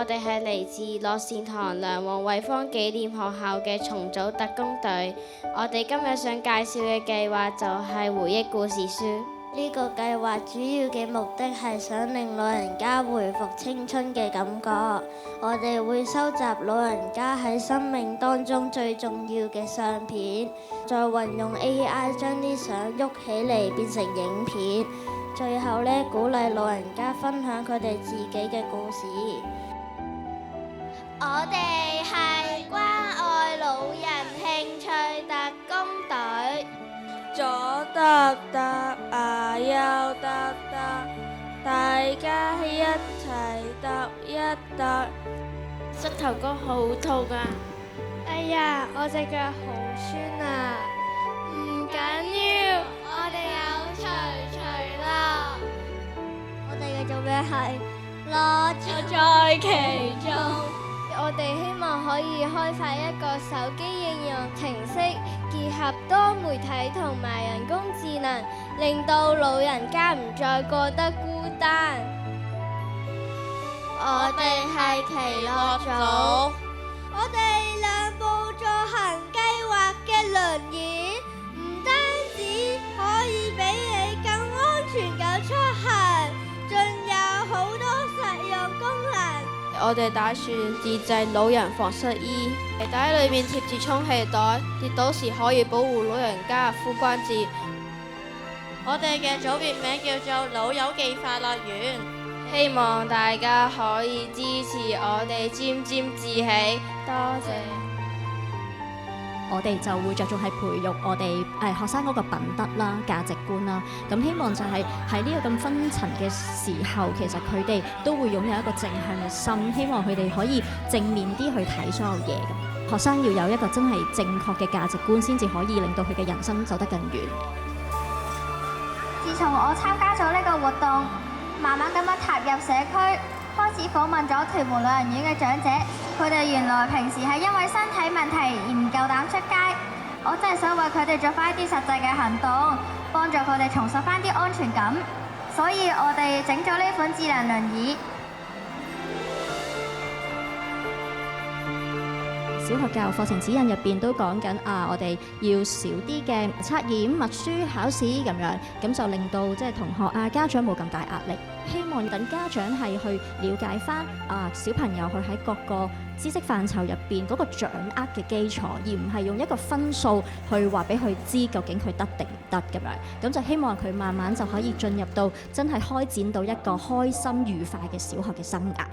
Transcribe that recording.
我哋係嚟自樂善堂梁王惠芳紀念學校嘅重組特工隊。我哋今日想介紹嘅計劃就係回憶故事書。呢個計劃主要嘅目的係想令老人家回復青春嘅感覺。我哋會收集老人家喺生命當中最重要嘅相片，再運用 AI 將啲相喐起嚟變成影片。最後呢，鼓勵老人家分享佢哋自己嘅故事。我哋係關愛老人興趣特工隊。左得得，右得得，大家一齊揼一揼。膝頭哥好痛啊！哎呀，我隻腳好酸啊！唔緊要，我哋有錘錘啦。我哋嘅做咩係樂在其中。我哋希望可以開發一個手機應用程式，結合多媒體同埋人工智能，令到老人家唔再覺得孤單。我哋係奇樂組。我哋兩部助行計劃嘅輪椅，唔單止可以俾你更安全咁出行，仲有好多實用功能。我哋打算自製老人防摔衣，喺裏面貼住充氣袋，跌倒時可以保護老人家髖關節。我哋嘅組別名叫做老友記快樂園，希望大家可以支持我哋沾沾自喜，多謝。我哋就會着重係培育我哋學生嗰個品德啦、價值觀啦。咁希望就係喺呢個咁分層嘅時候，其實佢哋都會擁有一個正向嘅心，希望佢哋可以正面啲去睇所有嘢咁。學生要有一個真係正確嘅價值觀，先至可以令到佢嘅人生走得更遠。自從我參加咗呢個活動，慢慢咁樣踏入社區，開始訪問咗屯門老人院嘅長者，佢哋原來平時係因為身體問題而唔夠膽出街。我真係想為佢哋做翻一啲實際嘅行動，幫助佢哋重拾翻啲安全感。所以我哋整咗呢款智能輪椅。小學教育課程指引入邊都講緊我哋要少啲嘅測驗、默書、考試咁樣，咁就令到即係同學家長冇咁大壓力。希望等家長係去了解翻小朋友佢喺各個知識範疇入邊嗰個掌握嘅基礎，而唔係用一個分數去話俾佢知究竟佢得定唔得咁樣。咁就希望佢慢慢就可以進入到真係開展到一個開心愉快嘅小學嘅生涯。